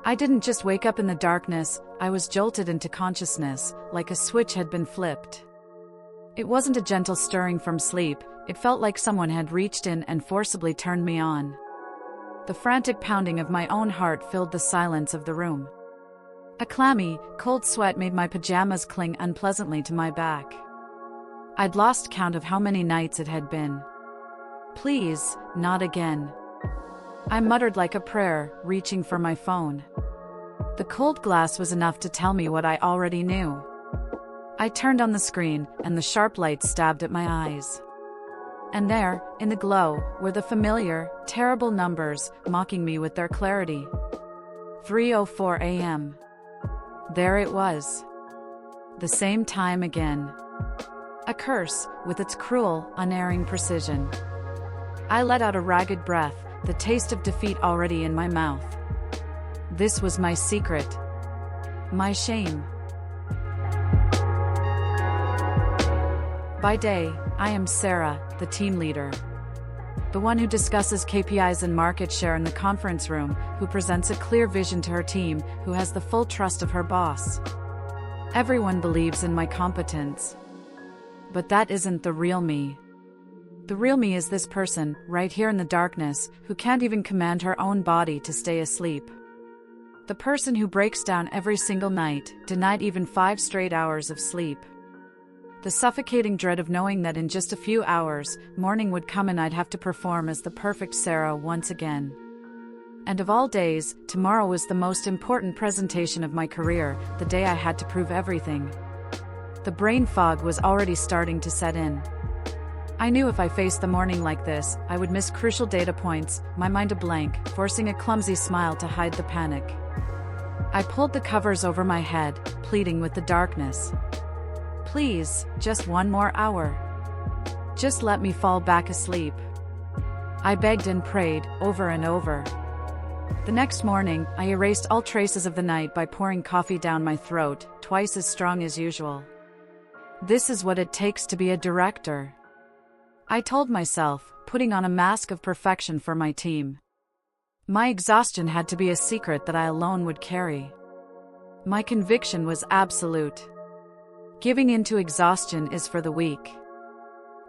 I didn't just wake up in the darkness, I was jolted into consciousness, like a switch had been flipped. It wasn't a gentle stirring from sleep, it felt like someone had reached in and forcibly turned me on. The frantic pounding of my own heart filled the silence of the room. A clammy, cold sweat made my pajamas cling unpleasantly to my back. I'd lost count of how many nights it had been. Please, not again. I muttered like a prayer, reaching for my phone. The cold glass was enough to tell me what I already knew. I turned on the screen, and the sharp light stabbed at my eyes. And there, in the glow, were the familiar, terrible numbers, mocking me with their clarity. 3:04 a.m. There it was. The same time again. A curse, with its cruel, unerring precision. I let out a ragged breath, the taste of defeat already in my mouth. This was my secret. My shame. By day, I am Sarah, the team leader. The one who discusses KPIs and market share in the conference room, who presents a clear vision to her team, who has the full trust of her boss. Everyone believes in my competence. But that isn't the real me. The real me is this person, right here in the darkness, who can't even command her own body to stay asleep. The person who breaks down every single night, denied even 5 straight hours of sleep. The suffocating dread of knowing that in just a few hours, morning would come and I'd have to perform as the perfect Sarah once again. And of all days, tomorrow was the most important presentation of my career, the day I had to prove everything. The brain fog was already starting to set in. I knew if I faced the morning like this, I would miss crucial data points, my mind a blank, forcing a clumsy smile to hide the panic. I pulled the covers over my head, pleading with the darkness. Please, just one more hour. Just let me fall back asleep. I begged and prayed, over and over. The next morning, I erased all traces of the night by pouring coffee down my throat, twice as strong as usual. This is what it takes to be a director. I told myself, putting on a mask of perfection for my team. My exhaustion had to be a secret that I alone would carry. My conviction was absolute. Giving in to exhaustion is for the weak.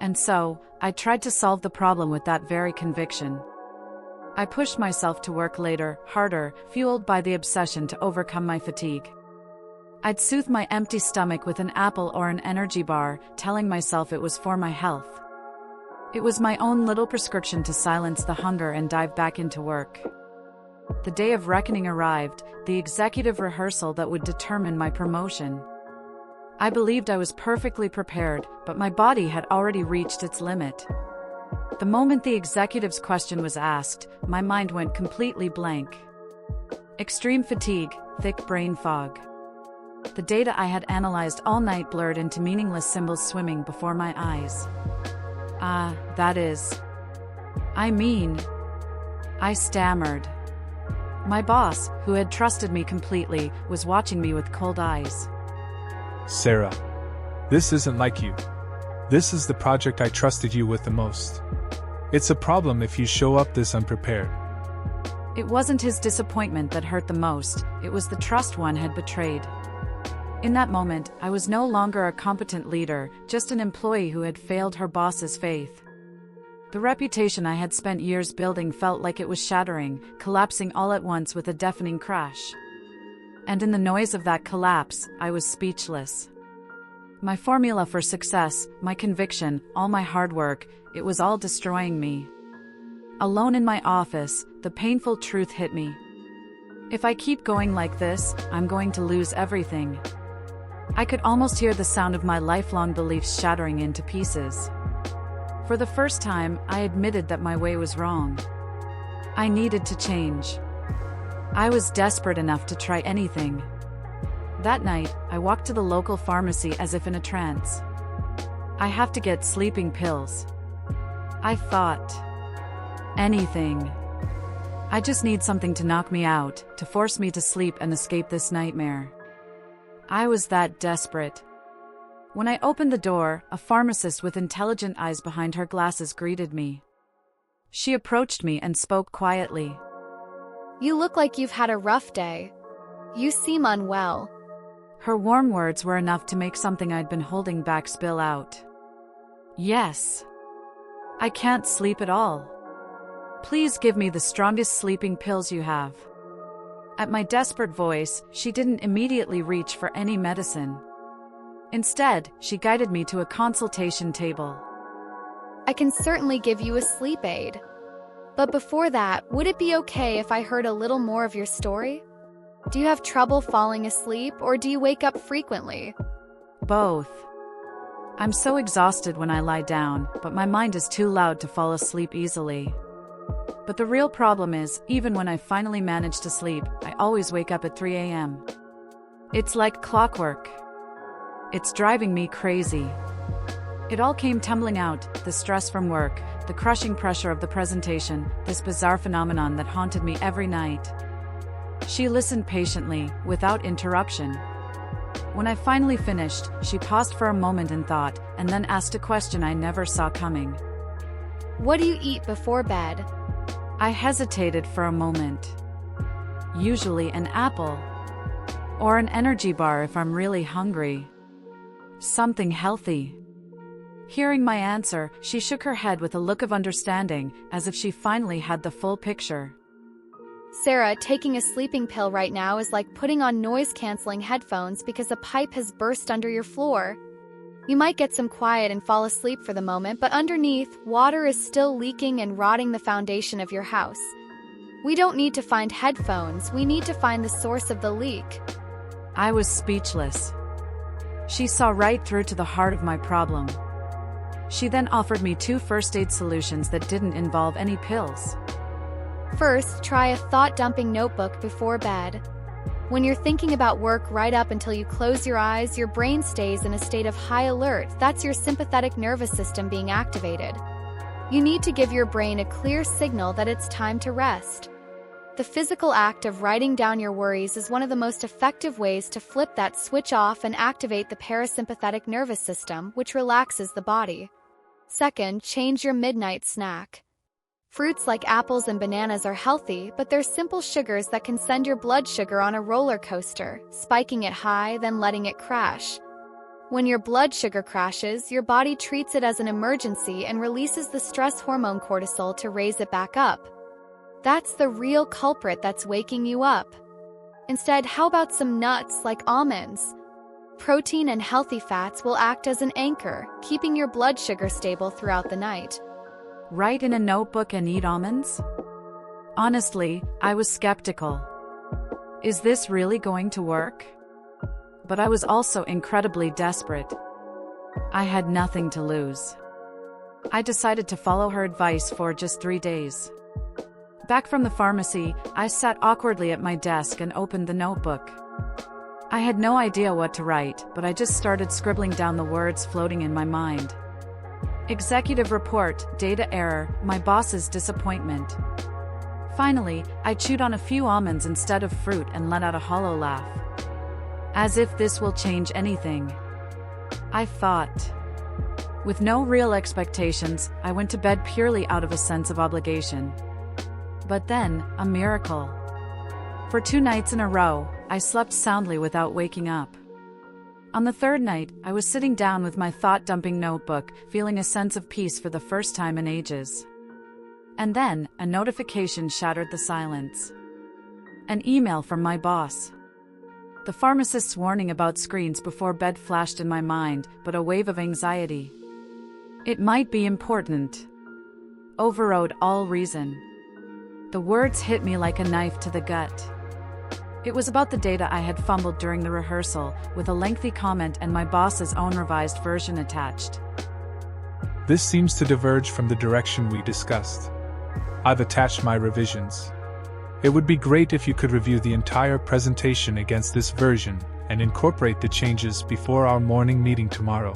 And so, I tried to solve the problem with that very conviction. I pushed myself to work later, harder, fueled by the obsession to overcome my fatigue. I'd soothe my empty stomach with an apple or an energy bar, telling myself it was for my health. It was my own little prescription to silence the hunger and dive back into work. The day of reckoning arrived, the executive rehearsal that would determine my promotion. I believed I was perfectly prepared, but my body had already reached its limit. The moment the executive's question was asked, my mind went completely blank. Extreme fatigue, thick brain fog. The data I had analyzed all night blurred into meaningless symbols swimming before my eyes. I stammered. My boss, who had trusted me completely, was watching me with cold eyes. Sarah, this isn't like you. This is the project I trusted you with the most. It's a problem if you show up this unprepared. It wasn't his disappointment that hurt the most, it was the trust one had betrayed. In that moment, I was no longer a competent leader, just an employee who had failed her boss's faith. The reputation I had spent years building felt like it was shattering, collapsing all at once with a deafening crash. And in the noise of that collapse, I was speechless. My formula for success, my conviction, all my hard work, it was all destroying me. Alone in my office, the painful truth hit me. If I keep going like this, I'm going to lose everything. I could almost hear the sound of my lifelong beliefs shattering into pieces. For the first time, I admitted that my way was wrong. I needed to change. I was desperate enough to try anything. That night, I walked to the local pharmacy as if in a trance. I have to get sleeping pills. I thought. Anything. I just need something to knock me out, to force me to sleep and escape this nightmare. I was that desperate. When I opened the door, a pharmacist with intelligent eyes behind her glasses greeted me. She approached me and spoke quietly. You look like you've had a rough day. You seem unwell. Her warm words were enough to make something I'd been holding back spill out. Yes. I can't sleep at all. Please give me the strongest sleeping pills you have. At my desperate voice, she didn't immediately reach for any medicine. Instead, she guided me to a consultation table. I can certainly give you a sleep aid. But before that, would it be okay if I heard a little more of your story? Do you have trouble falling asleep, or do you wake up frequently? Both. I'm so exhausted when I lie down, but my mind is too loud to fall asleep easily. But the real problem is, even when I finally manage to sleep, I always wake up at 3 a.m. It's like clockwork. It's driving me crazy. It all came tumbling out, the stress from work, the crushing pressure of the presentation, this bizarre phenomenon that haunted me every night. She listened patiently, without interruption. When I finally finished, she paused for a moment in thought, and then asked a question I never saw coming. What do you eat before bed? I hesitated for a moment. Usually an apple. Or an energy bar if I'm really hungry. Something healthy. Hearing my answer, she shook her head with a look of understanding, as if she finally had the full picture. Sarah, taking a sleeping pill right now is like putting on noise-canceling headphones because a pipe has burst under your floor. You might get some quiet and fall asleep for the moment, but underneath, water is still leaking and rotting the foundation of your house. We don't need to find headphones, we need to find the source of the leak. I was speechless. She saw right through to the heart of my problem. She then offered me 2 first aid solutions that didn't involve any pills. First, try a thought-dumping notebook before bed. When you're thinking about work right up until you close your eyes, your brain stays in a state of high alert. That's your sympathetic nervous system being activated. You need to give your brain a clear signal that it's time to rest. The physical act of writing down your worries is one of the most effective ways to flip that switch off and activate the parasympathetic nervous system, which relaxes the body. Second, change your midnight snack. Fruits like apples and bananas are healthy, but they're simple sugars that can send your blood sugar on a roller coaster, spiking it high, then letting it crash. When your blood sugar crashes, your body treats it as an emergency and releases the stress hormone cortisol to raise it back up. That's the real culprit that's waking you up. Instead, how about some nuts like almonds? Protein and healthy fats will act as an anchor, keeping your blood sugar stable throughout the night. Write in a notebook and eat almonds? Honestly, I was skeptical. Is this really going to work? But I was also incredibly desperate. I had nothing to lose. I decided to follow her advice for just 3 days. Back from the pharmacy, I sat awkwardly at my desk and opened the notebook. I had no idea what to write, but I just started scribbling down the words floating in my mind. Executive report, data error, my boss's disappointment. Finally, I chewed on a few almonds instead of fruit and let out a hollow laugh. As if this will change anything. I thought. With no real expectations, I went to bed purely out of a sense of obligation. But then, a miracle. For 2 nights in a row, I slept soundly without waking up. On the 3rd night, I was sitting down with my thought-dumping notebook, feeling a sense of peace for the first time in ages. And then, a notification shattered the silence. An email from my boss. The pharmacist's warning about screens before bed flashed in my mind, but a wave of anxiety. It might be important. Overrode all reason. The words hit me like a knife to the gut. It was about the data I had fumbled during the rehearsal, with a lengthy comment and my boss's own revised version attached. This seems to diverge from the direction we discussed. I've attached my revisions. It would be great if you could review the entire presentation against this version and incorporate the changes before our morning meeting tomorrow.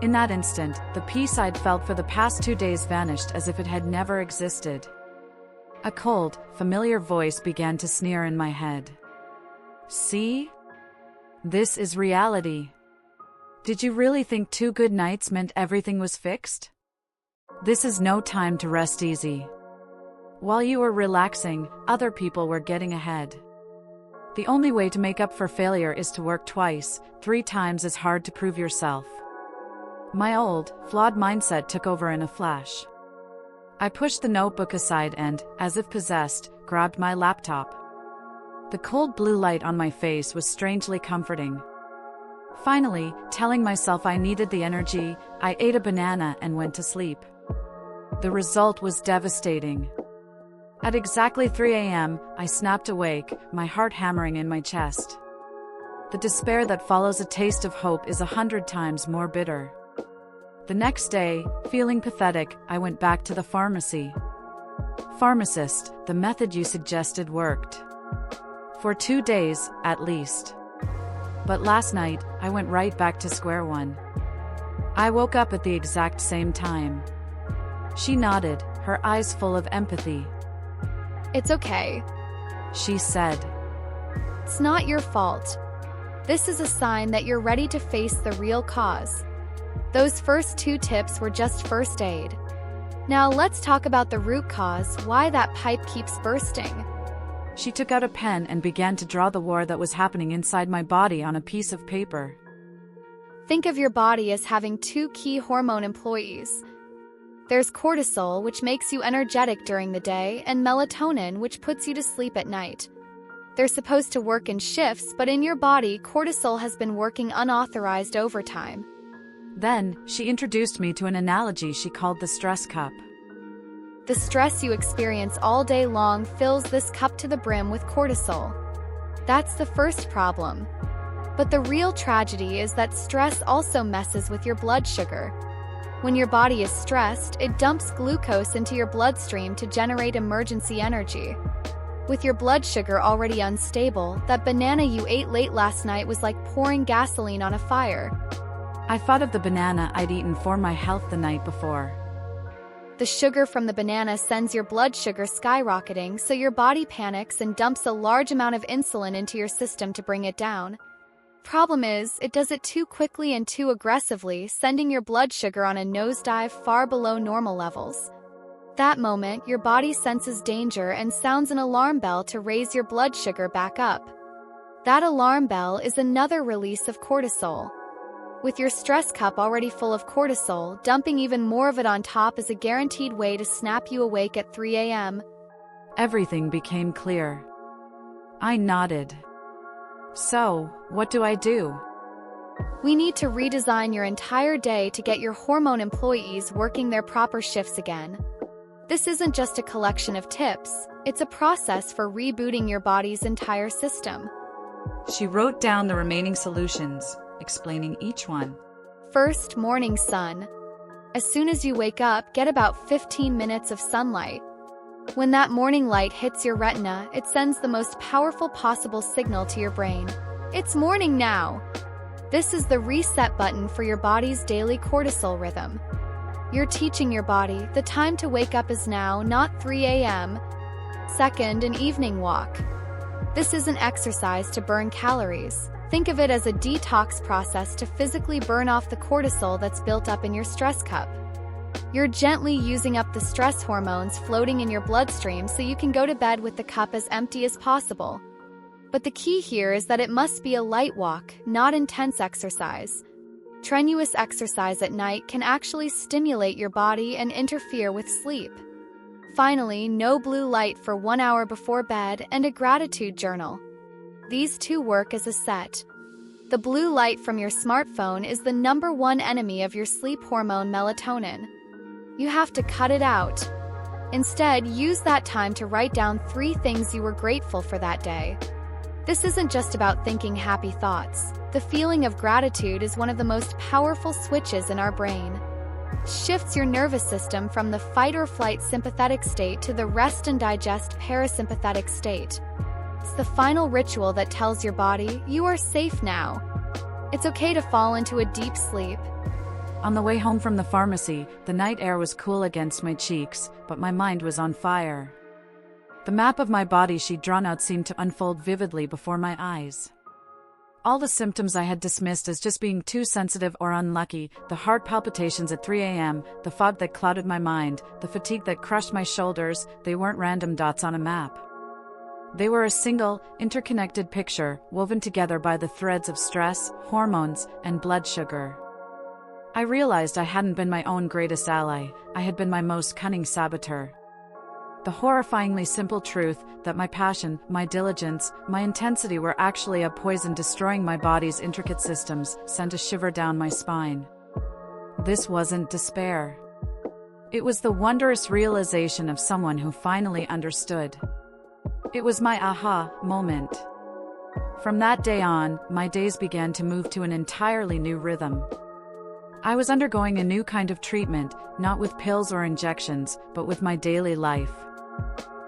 In that instant, the peace I'd felt for the past 2 days vanished as if it had never existed. A cold, familiar voice began to sneer in my head. See? This is reality. Did you really think 2 good nights meant everything was fixed? This is no time to rest easy. While you were relaxing, other people were getting ahead. The only way to make up for failure is to work twice, 3 times as hard to prove yourself. My old, flawed mindset took over in a flash. I pushed the notebook aside and, as if possessed, grabbed my laptop. The cold blue light on my face was strangely comforting. Finally, telling myself I needed the energy, I ate a banana and went to sleep. The result was devastating. At exactly 3 a.m., I snapped awake, my heart hammering in my chest. The despair that follows a taste of hope is 100 times more bitter. The next day, feeling pathetic, I went back to the pharmacy. Pharmacist, the method you suggested worked. For 2 days, at least. But last night, I went right back to square one. I woke up at the exact same time. She nodded, her eyes full of empathy. It's okay, She said. It's not your fault. This is a sign that you're ready to face the real cause. Those first 2 tips were just first aid. Now let's talk about the root cause, why that pipe keeps bursting. She took out a pen and began to draw the war that was happening inside my body on a piece of paper. Think of your body as having 2 key hormone employees. There's cortisol, which makes you energetic during the day, and melatonin, which puts you to sleep at night. They're supposed to work in shifts, but in your body, cortisol has been working unauthorized overtime. Then, she introduced me to an analogy she called the stress cup. The stress you experience all day long fills this cup to the brim with cortisol. That's the first problem. But the real tragedy is that stress also messes with your blood sugar. When your body is stressed, it dumps glucose into your bloodstream to generate emergency energy. With your blood sugar already unstable, that banana you ate late last night was like pouring gasoline on a fire. I thought of the banana I'd eaten for my health the night before. The sugar from the banana sends your blood sugar skyrocketing, so your body panics and dumps a large amount of insulin into your system to bring it down. Problem is, it does it too quickly and too aggressively, sending your blood sugar on a nosedive far below normal levels. That moment, your body senses danger and sounds an alarm bell to raise your blood sugar back up. That alarm bell is another release of cortisol. With your stress cup already full of cortisol, dumping even more of it on top is a guaranteed way to snap you awake at 3 a.m. Everything became clear. I nodded. So, what do I do? We need to redesign your entire day to get your hormone employees working their proper shifts again. This isn't just a collection of tips, it's a process for rebooting your body's entire system. She wrote down the remaining solutions, explaining each one. First, morning sun. As soon as you wake up, get about 15 minutes of sunlight. When that morning light hits your retina, it sends the most powerful possible signal to your brain. It's morning now! This is the reset button for your body's daily cortisol rhythm. You're teaching your body, the time to wake up is now, not 3 a.m. Second, an evening walk. This isn't exercise to burn calories. Think of it as a detox process to physically burn off the cortisol that's built up in your stress cup. You're gently using up the stress hormones floating in your bloodstream so you can go to bed with the cup as empty as possible. But the key here is that it must be a light walk, not intense exercise. Strenuous exercise at night can actually stimulate your body and interfere with sleep. Finally, no blue light for 1 hour before bed and a gratitude journal. These 2 work as a set. The blue light from your smartphone is the #1 enemy of your sleep hormone melatonin. You have to cut it out. Instead, use that time to write down 3 things you were grateful for that day. This isn't just about thinking happy thoughts. The feeling of gratitude is one of the most powerful switches in our brain. It shifts your nervous system from the fight or flight sympathetic state to the rest and digest parasympathetic state. It's the final ritual that tells your body, you are safe now. It's okay to fall into a deep sleep. On the way home from the pharmacy, the night air was cool against my cheeks, but my mind was on fire. The map of my body she'd drawn out seemed to unfold vividly before my eyes. All the symptoms I had dismissed as just being too sensitive or unlucky, the heart palpitations at 3 a.m., the fog that clouded my mind, the fatigue that crushed my shoulders, they weren't random dots on a map. They were a single, interconnected picture, woven together by the threads of stress, hormones, and blood sugar. I realized I hadn't been my own greatest ally, I had been my most cunning saboteur. The horrifyingly simple truth that my passion, my diligence, my intensity were actually a poison destroying my body's intricate systems sent a shiver down my spine. This wasn't despair. It was the wondrous realization of someone who finally understood. It was my aha moment. From that day on, my days began to move to an entirely new rhythm. I was undergoing a new kind of treatment, not with pills or injections, but with my daily life.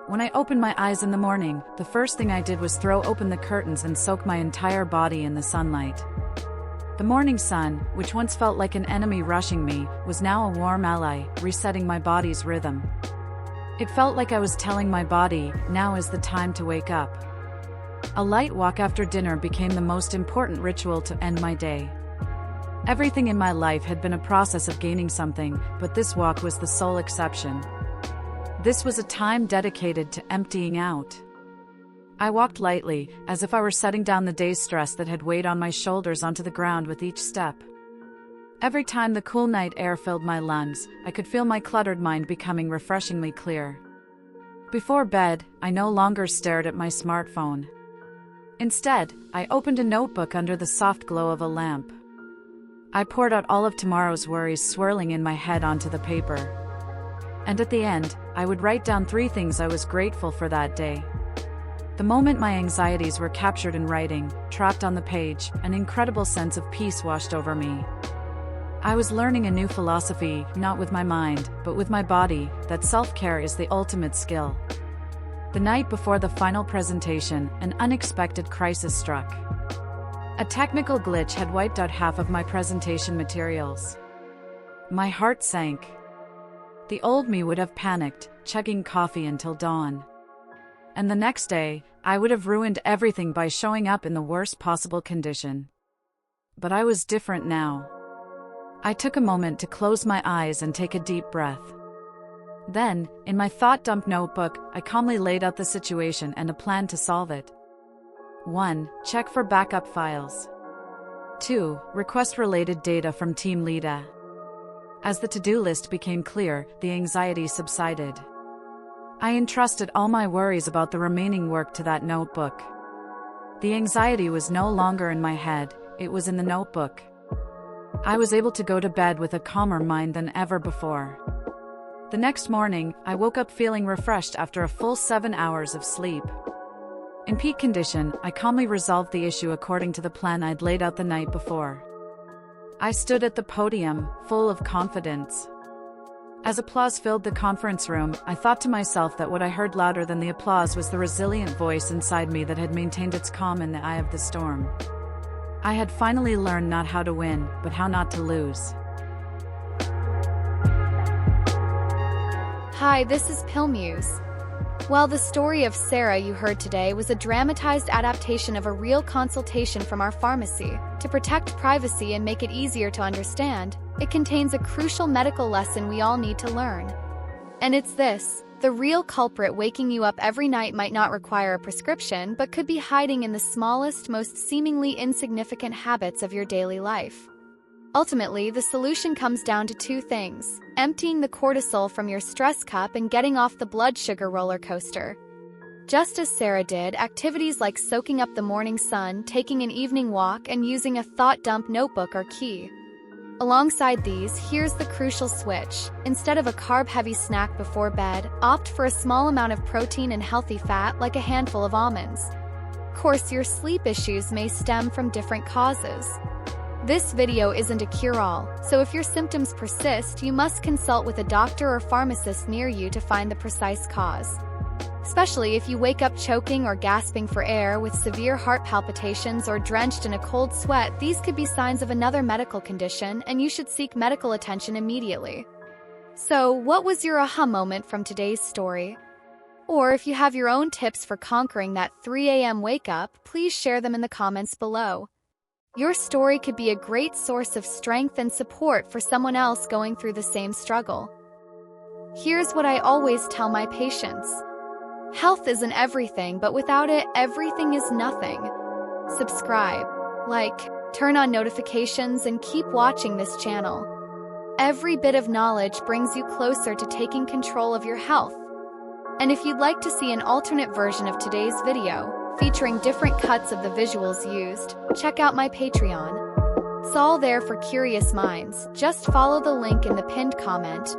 When I opened my eyes in the morning, the first thing I did was throw open the curtains and soak my entire body in the sunlight. The morning sun, which once felt like an enemy rushing me, was now a warm ally, resetting my body's rhythm. It felt like I was telling my body, now is the time to wake up. A light walk after dinner became the most important ritual to end my day. Everything in my life had been a process of gaining something, but this walk was the sole exception. This was a time dedicated to emptying out. I walked lightly, as if I were setting down the day's stress that had weighed on my shoulders onto the ground with each step. Every time the cool night air filled my lungs, I could feel my cluttered mind becoming refreshingly clear. Before bed, I no longer stared at my smartphone. Instead, I opened a notebook under the soft glow of a lamp. I poured out all of tomorrow's worries swirling in my head onto the paper. And at the end, I would write down 3 things I was grateful for that day. The moment my anxieties were captured in writing, trapped on the page, an incredible sense of peace washed over me. I was learning a new philosophy, not with my mind, but with my body, that self-care is the ultimate skill. The night before the final presentation, an unexpected crisis struck. A technical glitch had wiped out half of my presentation materials. My heart sank. The old me would have panicked, chugging coffee until dawn. And the next day, I would have ruined everything by showing up in the worst possible condition. But I was different now. I took a moment to close my eyes and take a deep breath. Then, in my thought dump notebook, I calmly laid out the situation and a plan to solve it. 1. Check for backup files. 2. Request related data from team leader. As the to-do list became clear, the anxiety subsided. I entrusted all my worries about the remaining work to that notebook. The anxiety was no longer in my head, it was in the notebook. I was able to go to bed with a calmer mind than ever before. The next morning, I woke up feeling refreshed after a full 7 hours of sleep. In peak condition, I calmly resolved the issue according to the plan I'd laid out the night before. I stood at the podium, full of confidence. As applause filled the conference room, I thought to myself that what I heard louder than the applause was the resilient voice inside me that had maintained its calm in the eye of the storm. I had finally learned not how to win, but how not to lose. Hi, this is PillMuse. While the story of Sarah you heard today was a dramatized adaptation of a real consultation from our pharmacy, to protect privacy and make it easier to understand, it contains a crucial medical lesson we all need to learn. And it's this: the real culprit waking you up every night might not require a prescription, but could be hiding in the smallest, most seemingly insignificant habits of your daily life. Ultimately, the solution comes down to 2 things: emptying the cortisol from your stress cup and getting off the blood sugar roller coaster. Just as Sarah did, activities like soaking up the morning sun, taking an evening walk, and using a thought dump notebook are key. Alongside these, here's the crucial switch. Instead of a carb-heavy snack before bed, opt for a small amount of protein and healthy fat like a handful of almonds. Of course, your sleep issues may stem from different causes. This video isn't a cure-all, so if your symptoms persist, you must consult with a doctor or pharmacist near you to find the precise cause. Especially if you wake up choking or gasping for air with severe heart palpitations or drenched in a cold sweat, these could be signs of another medical condition, and you should seek medical attention immediately. So, what was your aha moment from today's story? Or if you have your own tips for conquering that 3 a.m. wake-up, please share them in the comments below. Your story could be a great source of strength and support for someone else going through the same struggle. Here's what I always tell my patients. Health isn't everything, but without it, everything is nothing. Subscribe, like, turn on notifications, and keep watching this channel. Every bit of knowledge brings you closer to taking control of your health. And if you'd like to see an alternate version of today's video, featuring different cuts of the visuals used, check out my Patreon. It's all there for curious minds. Just follow the link in the pinned comment,